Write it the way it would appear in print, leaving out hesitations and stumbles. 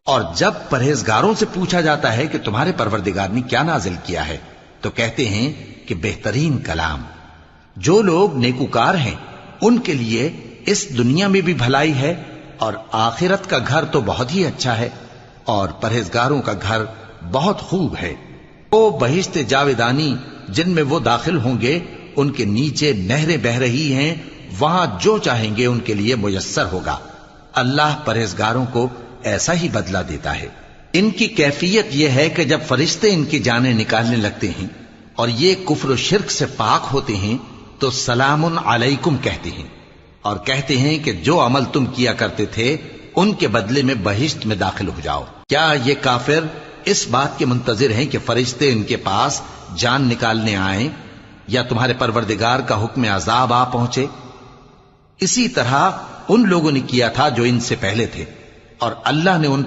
اور جب پرہیزگاروں سے پوچھا جاتا ہے کہ تمہارے پروردگار نے کیا نازل کیا ہے تو کہتے ہیں کہ بہترین کلام۔ جو لوگ نیکوکار ہیں ان کے لیے اس دنیا میں بھی بھلائی ہے اور آخرت کا گھر تو بہت ہی اچھا ہے، اور پرہیزگاروں کا گھر بہت خوب ہے۔ وہ بہشت جاویدانی جن میں وہ داخل ہوں گے، ان کے نیچے نہریں بہہ رہی ہیں، وہاں جو چاہیں گے ان کے لیے میسر ہوگا۔ اللہ پرہیزگاروں کو ایسا ہی بدلہ دیتا ہے۔ ان کی کیفیت یہ ہے کہ جب فرشتے ان کی جانیں نکالنے لگتے ہیں اور یہ کفر و شرک سے پاک ہوتے ہیں تو سلام علیکم کہتے ہیں، اور کہتے ہیں کہ جو عمل تم کیا کرتے تھے ان کے بدلے میں بہشت میں داخل ہو جاؤ۔ کیا یہ کافر اس بات کے منتظر ہیں کہ فرشتے ان کے پاس جان نکالنے آئیں یا تمہارے پروردگار کا حکم عذاب آ پہنچے؟ اسی طرح ان لوگوں نے کیا تھا جو ان سے پہلے تھے، اور اللہ نے ان پر